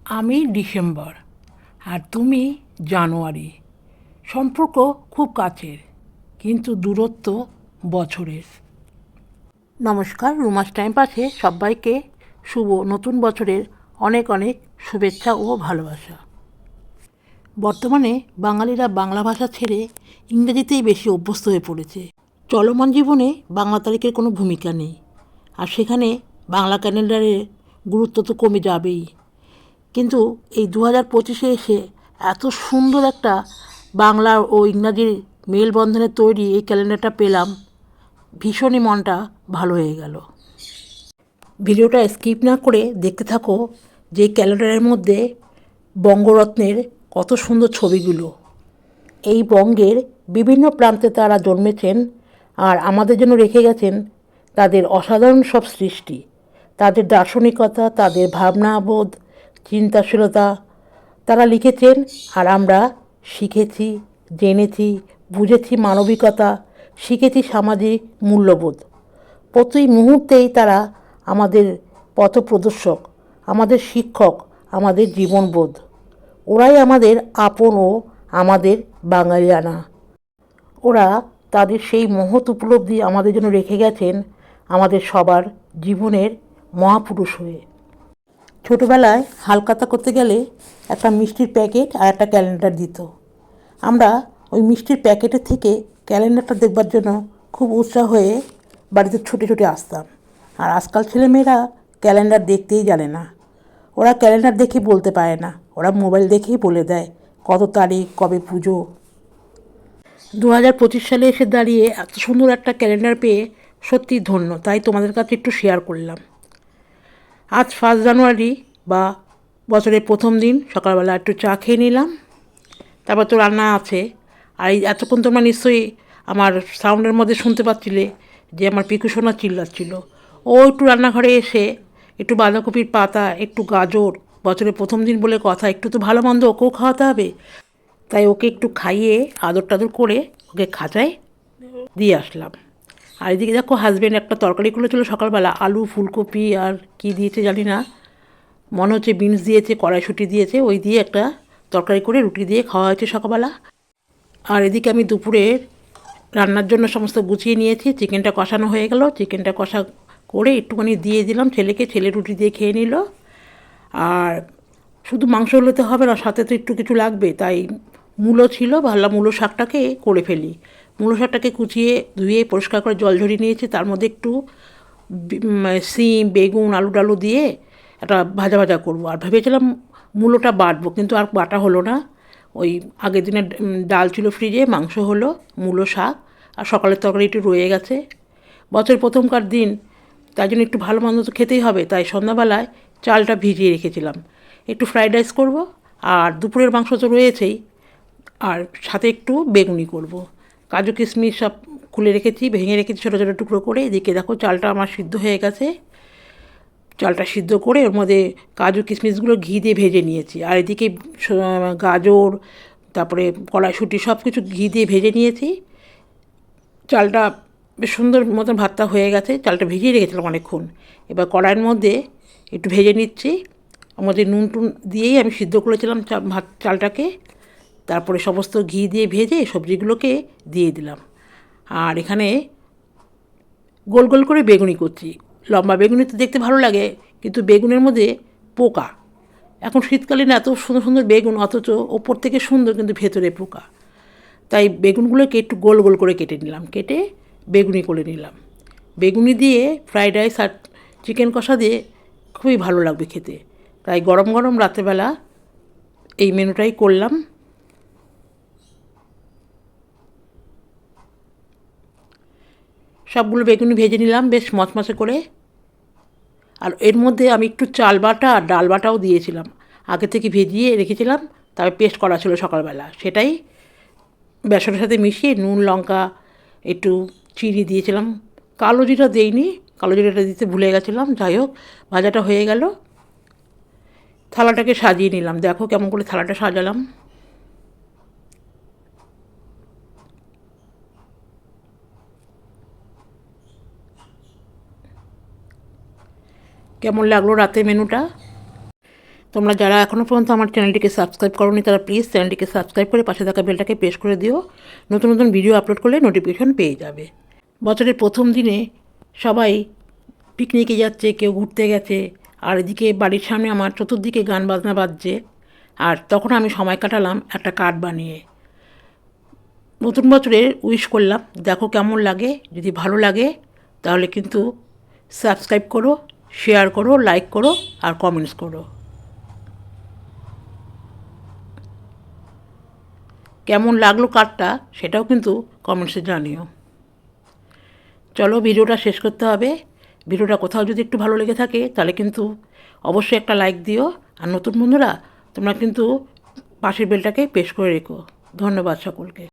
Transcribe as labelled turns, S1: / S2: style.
S1: আমি ডিসেম্বর আর তুমি জানুয়ারি। সম্পর্ক খুব কাছের, কিন্তু দূরত্ব বছরের। নমস্কার, রুমাস টাইম পাসে সবাইকে শুভ নতুন বছরের অনেক অনেক শুভেচ্ছা ও ভালোবাসা। বর্তমানে বাঙালিরা বাংলা ভাষা ছেড়ে ইংরেজিতেই বেশি অভ্যস্ত হয়ে পড়েছে। চলমান জীবনে বাংলা তারিখের কোনো ভূমিকা নেই, আর সেখানে বাংলা ক্যালেন্ডারের গুরুত্ব তো কমে যাবেই। কিন্তু এই 2025-এ এসে এত সুন্দর একটা বাংলা ও ইংরাজির মেলবন্ধনে তৈরি এই ক্যালেন্ডারটা পেলাম, ভীষণই মনটা ভালো হয়ে গেল। ভিডিওটা স্কিপ না করে দেখতে থাকো যে ক্যালেন্ডারের মধ্যে বঙ্গরত্নের কত সুন্দর ছবিগুলো। এই বঙ্গের বিভিন্ন প্রান্তে তারা জন্মেছেন আর আমাদের জন্য রেখে গেছেন তাদের অসাধারণ সব সৃষ্টি, তাদের দার্শনিকতা, তাদের ভাবনাবোধ, চিন্তাশীলতা তারা লিখেছেন। আর আমরা শিখেছি, জেনেছি, বুঝেছি মানবিকতা, শিখেছি সামাজিক মূল্যবোধ। প্রতি মুহূর্তেই তারা আমাদের পথপ্রদর্শক, আমাদের শিক্ষক, আমাদের জীবনবোধ। ওরাই আমাদের আপন ও আমাদের বাঙালিয়ানা। ওরা তাদের সেই মহৎ উপলব্ধি আমাদের জন্য রেখে গেছেন আমাদের সবার জীবনের মহাপুরুষ হয়ে। ছোটোবেলায় হালখাতা করতে গেলে একটা মিষ্টির প্যাকেট আর একটা ক্যালেন্ডার দিত। আমরা ওই মিষ্টির প্যাকেটের থেকে ক্যালেন্ডারটা দেখবার জন্য খুব উৎসাহ হয়ে বাড়িতে ছুটে ছুটে আসতাম। আর আজকাল ছেলেমেয়েরা ক্যালেন্ডার দেখতেই জানে না। ওরা ক্যালেন্ডার দেখে বলতে পারে না, ওরা মোবাইল দেখেই বলে দেয় কত তারিখ, কবে পুজো। 2025 সালে এসে দাঁড়িয়ে এত সুন্দর একটা ক্যালেন্ডার পেয়ে সত্যি ধন্য, তাই তোমাদের কাছে একটু শেয়ার করলাম। আজ 1 জানুয়ারি বা বছরের প্রথম দিন, সকালবেলা একটু চা খেয়ে নিলাম, তারপর তো রান্না আছে। আর এই এতক্ষণ তোমরা নিশ্চয়ই আমার সাউন্ডের মধ্যে শুনতে পাচ্ছিলে যে আমার পিকু সোনা চিল্লাচ্ছিল। ও একটু রান্নাঘরে এসে একটু বাঁধাকপির পাতা, একটু গাজর, বছরের প্রথম দিন বলে কথা, একটু তো ভালো মন্দ ওকেও খাওয়াতে হবে, তাই ওকে একটু খাইয়ে আদর টাদর করে ওকে খাঁচায় দিয়ে আসলাম। আর এদিকে দেখো হাজব্যান্ড একটা তরকারি করেছিল সকালবেলা, আলু, ফুলকপি আর কি দিয়েছে জানি না, মনে হচ্ছে বিনস দিয়েছে, কড়াইশুঁটি দিয়েছে, ওই দিয়ে একটা তরকারি করে রুটি দিয়ে খাওয়া হয়েছে সকালবেলা। আর এদিকে আমি দুপুরের রান্নার জন্য সমস্ত গুছিয়ে নিয়েছি। চিকেনটা কষানো হয়ে গেল, চিকেনটা কষা করে একটুখানি দিয়ে দিলাম ছেলেকে, ছেলে রুটি দিয়ে খেয়ে নিল। আর শুধু মাংস হলে তো হবে না, সাথে তো একটু কিছু লাগবে, তাই মূলো ছিল, ভাবলাম মূলো শাকটাকে করে ফেলি। মূলো শাকটাকে কুচিয়ে ধুয়ে পরিষ্কার করে জল ঝরিয়ে নিয়েছি, তার মধ্যে একটু সিম, বেগুন, আলু টালু দিয়ে একটা ভাজা ভাজা করবো। আর ভেবেছিলাম মূলোটা বাটবো, কিন্তু আর বাটা হলো না। ওই আগের দিনের ডাল ছিল ফ্রিজে, মাংস হলো, মূলো শাক আর সকালের তরকারি একটু রয়ে গেছে। বছর প্রথমকার দিন, তাই জন্য একটু ভালো মন্দ তো খেতেই হবে, তাই সন্ধ্যাবেলায় চালটা ভিজিয়ে রেখেছিলাম। একটু ফ্রাইড রাইস করবো, আর দুপুরের মাংস তো রয়েছেই, আর সাথে একটু বেগুনি করব। কাজু কিশমিশ সব খুলে রেখেছি, ভেঙে রেখেছি ছোটো ছোটো টুকরো করে। এদিকে দেখো চালটা আমার সিদ্ধ হয়ে গেছে, চালটা সিদ্ধ করে ওর মধ্যে কাজু কিশমিশগুলো ঘি দিয়ে ভেজে নিয়েছি। আর এদিকে গাজর, তারপরে কড়াইশুঁটি সব কিছু ঘি দিয়ে ভেজে নিয়েছি। চালটা বেশ সুন্দর মতন ভাতটা হয়ে গেছে, চালটা ভিজিয়ে রেখেছিলাম অনেকক্ষণ। এবার কড়াইয়ের মধ্যে একটু ভেজে নিচ্ছি, ওর মধ্যে নুন টুন দিয়েই আমি সিদ্ধ করেছিলাম চালটাকে। তারপরে সমস্ত ঘি দিয়ে ভেজে সবজিগুলোকে দিয়ে দিলাম। আর এখানে গোল গোল করে বেগুনি করছি। লম্বা বেগুনি তো দেখতে ভালো লাগে, কিন্তু বেগুনের মধ্যে পোকা। এখন শীতকালীন এত সুন্দর সুন্দর বেগুন, অথচ ওপর থেকে সুন্দর কিন্তু ভেতরে পোকা। তাই বেগুনগুলোকে একটু গোল গোল করে কেটে নিলাম, কেটে বেগুনি করে নিলাম। বেগুনি দিয়ে ফ্রাইড রাইস আর চিকেন কষা দিয়ে খুবই ভালো লাগবে খেতে, তাই গরম গরম রাত্রেবেলা এই মেনুটাই করলাম। সবগুলো বেগুনি ভেজে নিলাম বেশ মচমচে করে। আর এর মধ্যে আমি একটু চাল বাটা আর ডাল বাটাও দিয়েছিলাম, আগে থেকে ভিজিয়ে রেখেছিলাম, তবে পেস্ট করা ছিল সকালবেলা, সেটাই বেসনের সাথে মিশিয়ে নুন, লঙ্কা, একটু চিনি দিয়েছিলাম। কালো জিরা দেইনি, কালো জিরাটা দিতে ভুলে গেছিলাম। যাই হোক, ভাজাটা হয়ে গেল, থালাটাকে সাজিয়ে নিলাম। দেখো কেমন করে থালাটা সাজালাম। কেমন লাগলো রাতের মেনুটা? তোমরা যারা এখনও পর্যন্ত আমার চ্যানেলটিকে সাবস্ক্রাইব করোনি তারা প্লিজ চ্যানেলটিকে সাবস্ক্রাইব করে পাশে থাকা বেলটাকে প্রেস করে দিও। নতুন নতুন ভিডিও আপলোড করলে নোটিফিকেশন পেয়ে যাবে। বছরের প্রথম দিনে সবাই পিকনিকে যাচ্ছে, কেউ ঘুরতে গেছে, আর এদিকে বাড়ির সামনে আমার চতুর্দিকে গান বাজনা বাজছে। আর তখন আমি সময় কাটালাম একটা কার্ড বানিয়ে। নতুন বছরের উইশ করলাম। দেখো কেমন লাগে। যদি ভালো লাগে তাহলে কিন্তু সাবস্ক্রাইব করো, শেয়ার করো, লাইক করো আর কমেন্টস করো। কেমন লাগলো কার্ডটা সেটাও কিন্তু কমেন্টসে জানিও। চলো ভিডিওটা শেষ করতে হবে। ভিডিওটা কোথাও যদি একটু ভালো লেগে থাকে তাহলে কিন্তু অবশ্যই একটা লাইক দিও। আর নতুন বন্ধুরা তোমরা কিন্তু পাশের বেলটাকে প্রেস করে রেখো। ধন্যবাদ সকলকে।